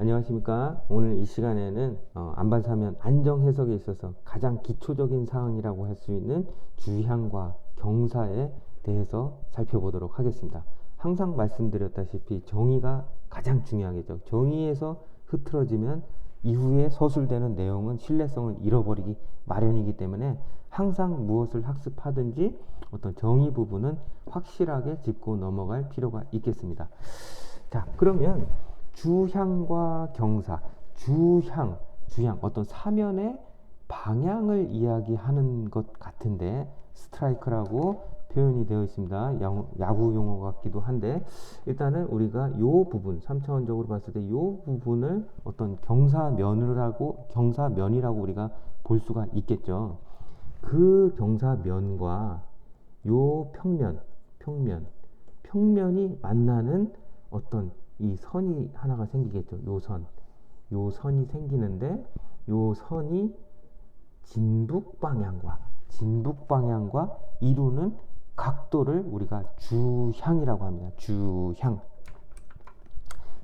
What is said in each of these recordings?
안녕하십니까. 오늘 이 시간에는 안반사면 안정 해석에 있어서 가장 기초적인 사항이라고 할 수 있는 주향과 경사에 대해서 살펴보도록 하겠습니다. 항상 말씀드렸다시피 정의가 가장 중요하겠죠. 정의에서 흐트러지면 이후에 서술되는 내용은 신뢰성을 잃어버리기 마련이기 때문에 항상 무엇을 학습하든지 어떤 정의 부분은 확실하게 짚고 넘어갈 필요가 있겠습니다. 자, 그러면 주향과 경사, 주향 어떤 사면의 방향을 이야기하는 것 같은데 스트라이크라고 표현이 되어 있습니다. 야구 용어 같기도 한데 일단은 우리가 이 부분 3차원적으로 봤을 때 이 부분을 어떤 경사면이라고 우리가 볼 수가 있겠죠. 그 경사면과 요 평면이 만나는 어떤 이 선이 하나가 생기겠죠. 요 선이 생기는데 요 선이 진북 방향과 이루는 각도를 우리가 주향이라고 합니다. 주향.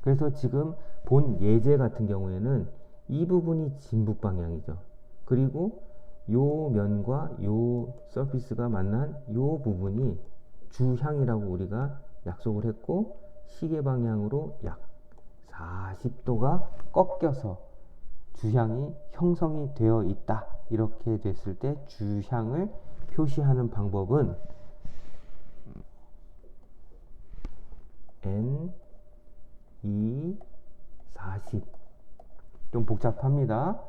그래서 지금 본 예제 같은 경우에는 이 부분이 진북 방향이죠. 그리고 요 면과 요 서피스가 만난 요 부분이 주향이라고 우리가 약속을 했고 시계 방향으로 약 40도가 꺾여서 주향이 형성이 되어 있다. 이렇게 됐을 때 주향을 표시하는 방법은 N, 2, 40. 좀 복잡합니다.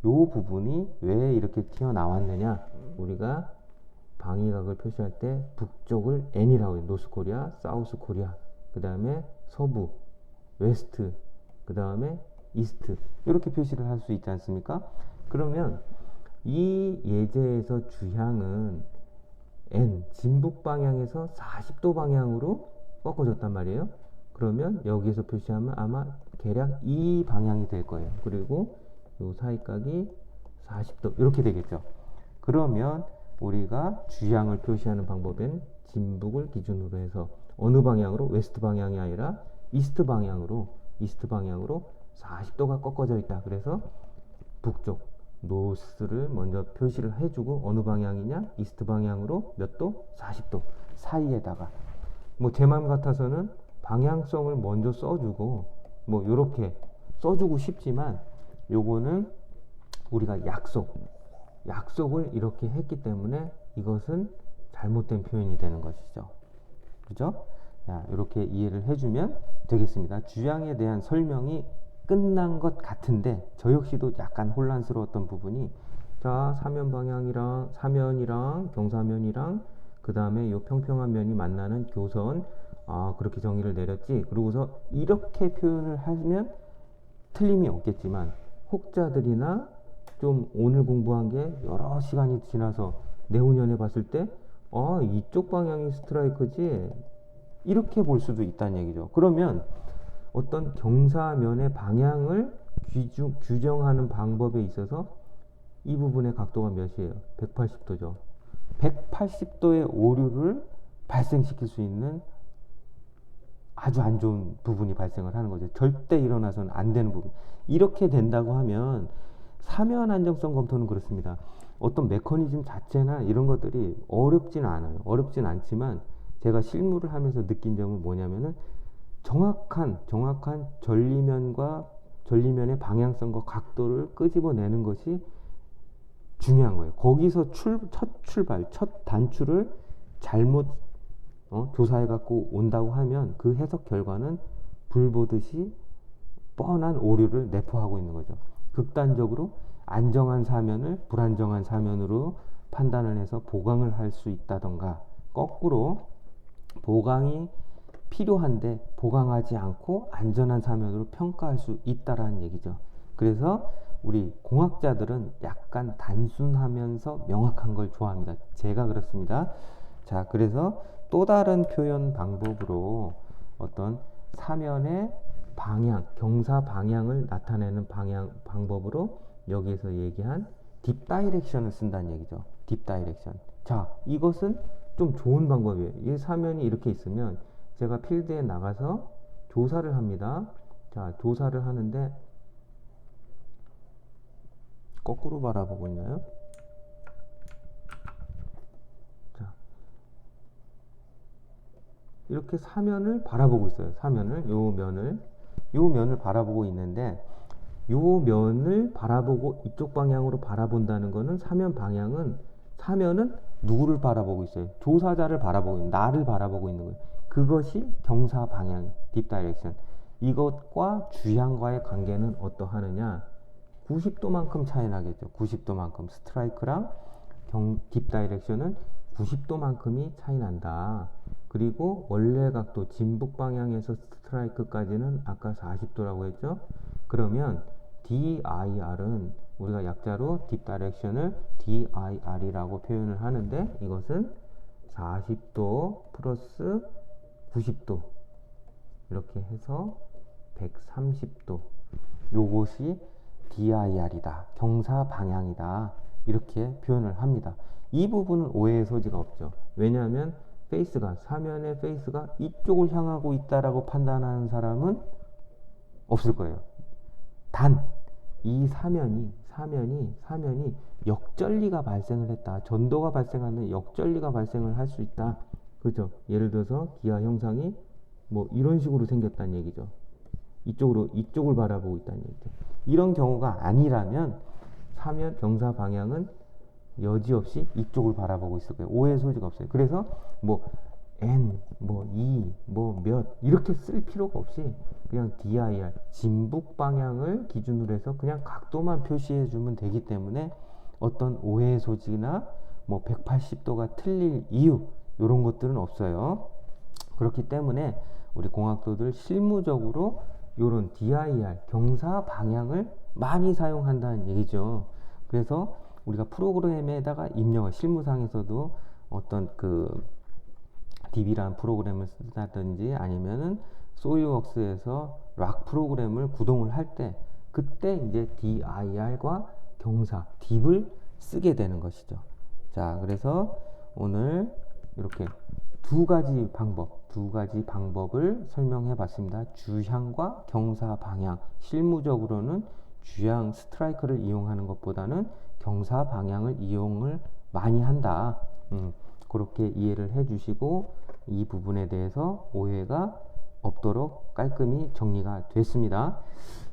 요 부분이 왜 이렇게 튀어나왔느냐? 우리가 방위각을 표시할 때 북쪽을 N이라고 해요. 노스코리아, 사우스코리아. 그 다음에 서부, 웨스트, 그 다음에 이스트 이렇게 표시를 할 수 있지 않습니까? 그러면 이 예제에서 주향은 N, 진북 방향에서 40도 방향으로 꺾어졌단 말이에요. 그러면 여기에서 표시하면 아마 대략 이 방향이 될 거예요. 그리고 요 사이각이 40도 이렇게 되겠죠. 그러면 우리가 주향을 표시하는 방법은 진북을 기준으로 해서 어느 방향으로? 웨스트 방향이 아니라 이스트 방향으로 40도가 꺾어져 있다. 그래서 북쪽 노스를 먼저 표시를 해주고 어느 방향이냐? 이스트 방향으로 몇 도? 40도 사이에다가 뭐 제 마음 같아서는 방향성을 먼저 써주고 뭐 요렇게 써주고 싶지만 요거는 우리가 약속을 이렇게 했기 때문에 이것은 잘못된 표현이 되는 것이죠. 그죠? 자, 이렇게 이해를 해주면 되겠습니다. 주향에 대한 설명이 끝난 것 같은데 저 역시도 약간 혼란스러웠던 부분이 자, 사면이랑 경사면이랑 그 다음에 이 평평한 면이 만나는 교선 그렇게 정의를 내렸지. 그러고서 이렇게 표현을 하면 틀림이 없겠지만 혹자들이나 좀 오늘 공부한 게 여러 시간이 지나서 내후년에 봤을 때 이쪽 방향이 스트라이크지 이렇게 볼 수도 있다는 얘기죠. 그러면 어떤 경사면의 방향을 규정하는 방법에 있어서 이 부분의 각도가 몇이에요? 180도죠. 180도의 오류를 발생시킬 수 있는 아주 안 좋은 부분이 발생을 하는 거죠. 절대 일어나서는 안 되는 부분. 이렇게 된다고 하면 사면 안정성 검토는 그렇습니다. 어떤 메커니즘 자체나 이런 것들이 어렵진 않아요. 어렵진 않지만 제가 실무를 하면서 느낀 점은 뭐냐면은 정확한 전리면의 방향성과 각도를 끄집어내는 것이 중요한 거예요. 거기서 첫 단추를 잘못 조사해 갖고 온다고 하면 그 해석 결과는 불보듯이 뻔한 오류를 내포하고 있는 거죠. 극단적으로 안정한 사면을 불안정한 사면으로 판단을 해서 보강을 할 수 있다던가 거꾸로 보강이 필요한데 보강하지 않고 안전한 사면으로 평가할 수 있다라는 얘기죠. 그래서 우리 공학자들은 약간 단순하면서 명확한 걸 좋아합니다. 제가 그렇습니다. 자, 그래서 또 다른 표현 방법으로 어떤 사면의 방향, 경사 방향을 나타내는 방법으로 여기에서 얘기한 딥 다이렉션을 쓴다는 얘기죠. 딥 다이렉션. 자, 이것은 좀 좋은 방법이에요. 이 사면이 이렇게 있으면 제가 필드에 나가서 조사를 합니다. 자, 조사를 하는데 거꾸로 바라보고 있나요? 자, 이렇게 사면을 바라보고 있어요. 사면을, 요 면을 바라보고 있는데, 요 면을 바라보고 이쪽 방향으로 바라본다는 거는 사면은 누구를 바라보고 있어요? 조사자를 바라보고 있는, 나를 바라보고 있는 거예요. 그것이 경사 방향, 딥 다이렉션. 이것과 주향과의 관계는 어떠하느냐? 90도만큼 차이 나겠죠. 90도만큼. 스트라이크랑 딥 다이렉션은 90도만큼이 차이 난다. 그리고 원래 각도, 진북 방향에서 스트라이크까지는 아까 40도라고 했죠. 그러면 DIR은 우리가 약자로 딥 다이렉션을 DIR이라고 표현을 하는데, 이것은 40도 플러스 90도 이렇게 해서 130도, 요것이 DIR이다, 경사 방향이다, 이렇게 표현을 합니다. 이 부분은 오해의 소지가 없죠. 왜냐하면 사면의 페이스가 이쪽을 향하고 있다라고 판단하는 사람은 없을 거예요. 단, 이 사면이 역전리가 발생을 했다. 전도가 발생하는 역전리가 발생을 할 수 있다. 그렇죠? 예를 들어서 기하 형상이 뭐 이런 식으로 생겼다는 얘기죠. 이쪽을 바라보고 있다는 얘기죠. 이런 경우가 아니라면 사면 경사 방향은 여지없이 이쪽을 바라보고 있을 거예요. 오해의 소지가 없어요. 그래서 뭐 N, 뭐 E, 뭐 몇 이렇게 쓸 필요가 없이 그냥 DIR, 진북 방향을 기준으로 해서 그냥 각도만 표시해 주면 되기 때문에 어떤 오해의 소지나 뭐 180도가 틀릴 이유, 이런 것들은 없어요. 그렇기 때문에 우리 공학도들 실무적으로 이런 DIR, 경사 방향을 많이 사용한다는 얘기죠. 그래서 우리가 프로그램에다가 입력을, 실무상에서도 어떤 그 DB라는 프로그램을 쓴다든지 아니면은 소일웍스에서 락 프로그램을 구동을 할 때, 그때 이제 DIR과 경사, 딥을 쓰게 되는 것이죠. 자, 그래서 오늘 이렇게 두 가지 방법을 설명해 봤습니다. 주향과 경사 방향. 실무적으로는 주향 스트라이크를 이용하는 것보다는 경사 방향을 이용을 많이 한다. 그렇게 이해를 해 주시고 이 부분에 대해서 오해가 없도록 깔끔히 정리가 됐습니다.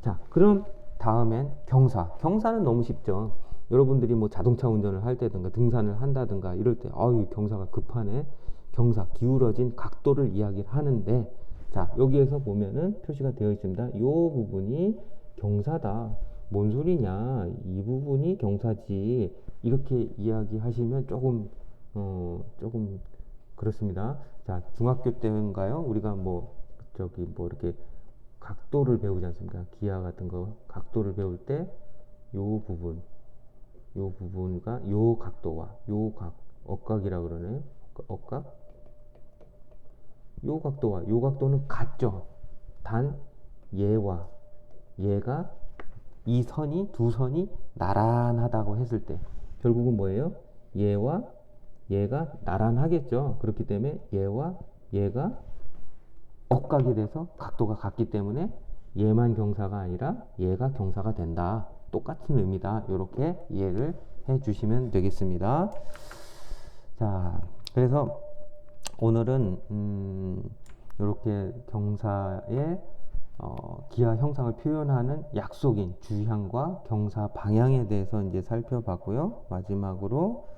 자, 그럼 다음엔 경사는 너무 쉽죠. 여러분들이 뭐 자동차 운전을 할 때든가 등산을 한다든가 이럴 때 경사가 급하네, 경사, 기울어진 각도를 이야기를 하는데, 자, 여기에서 보면은 표시가 되어 있습니다. 이 부분이 경사다. 뭔 소리냐, 이 부분이 경사지, 이렇게 이야기하시면 조금 그렇습니다. 자, 중학교 때인가요? 우리가 뭐 이렇게 각도를 배우지 않습니까? 기하 같은 거 각도를 배울 때 요 부분과 요 각도와 억각이라 그러네. 억각. 요 각도와 요 각도는 같죠. 단 얘가 두 선이 나란하다고 했을 때 결국은 뭐예요? 얘와 얘가 나란하겠죠. 그렇기 때문에 얘와 얘가 억각이 돼서 각도가 같기 때문에 얘만 경사가 아니라 얘가 경사가 된다. 똑같은 의미다. 이렇게 이해를 해 주시면 되겠습니다. 자, 그래서 오늘은 이렇게 경사의 기하 형상을 표현하는 약속인 주향과 경사 방향에 대해서 이제 살펴봤고요. 마지막으로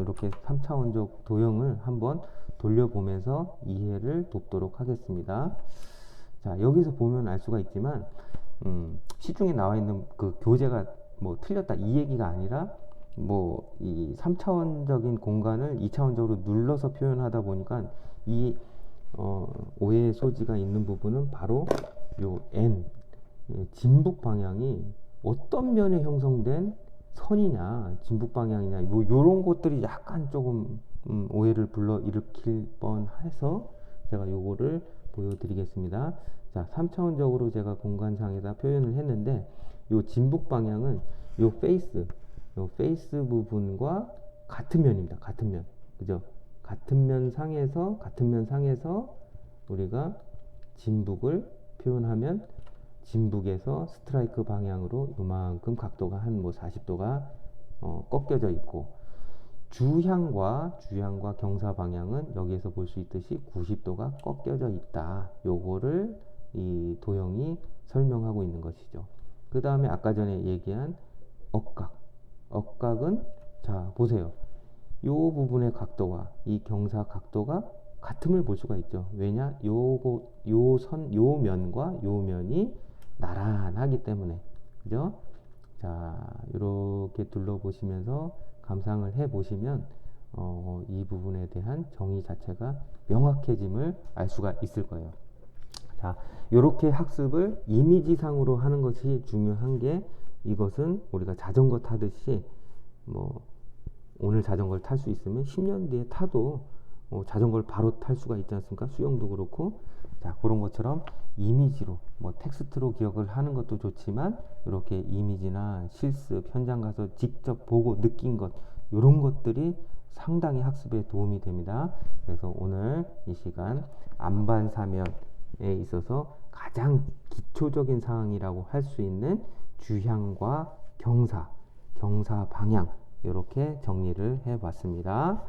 이렇게 3차원적 도형을 한번 돌려보면서 이해를 돕도록 하겠습니다. 자, 여기서 보면 알 수가 있지만 시중에 나와 있는 그 교재가 뭐 틀렸다 이 얘기가 아니라 뭐 이 3차원적인 공간을 2차원적으로 눌러서 표현하다 보니까 이 오해의 소지가 있는 부분은 바로 요 N, 진북 방향이 어떤 면에 형성된 선이냐, 진북 방향이냐, 뭐 요런 것들이 약간 조금 오해를 불러일으킬 뻔해서 제가 요거를 보여드리겠습니다. 자, 3차원적으로 제가 공간상에다 표현을 했는데, 요 진북 방향은 요 페이스 부분과 같은 면입니다. 같은 면. 그죠? 같은 면 상에서 우리가 진북을 표현하면 진북에서 스트라이크 방향으로 요만큼 각도가 한 뭐 40도가 꺾여져 있고, 주향과 경사 방향은 여기에서 볼 수 있듯이 90도가 꺾여져 있다. 요거를 이 도형이 설명하고 있는 것이죠. 그 다음에 아까 전에 얘기한 억각은 자 보세요. 요 부분의 각도와 이 경사 각도가 같음을 볼 수가 있죠. 왜냐? 요 면과 요 면이 나란하기 때문에. 그죠? 자, 이렇게 둘러보시면서 감상을 해보시면 이 부분에 대한 정의 자체가 명확해짐을 알 수가 있을 거예요. 자, 이렇게 학습을 이미지상으로 하는 것이 중요한 게, 이것은 우리가 자전거 타듯이 뭐 오늘 자전거를 탈 수 있으면 10년 뒤에 타도 자전거를 바로 탈 수가 있지 않습니까? 수영도 그렇고. 자, 그런 것처럼 이미지로, 뭐 텍스트로 기억을 하는 것도 좋지만 이렇게 이미지나 실습, 현장 가서 직접 보고 느낀 것, 이런 것들이 상당히 학습에 도움이 됩니다. 그래서 오늘 이 시간 안반사면에 있어서 가장 기초적인 사항이라고 할 수 있는 주향과 경사 방향, 이렇게 정리를 해봤습니다.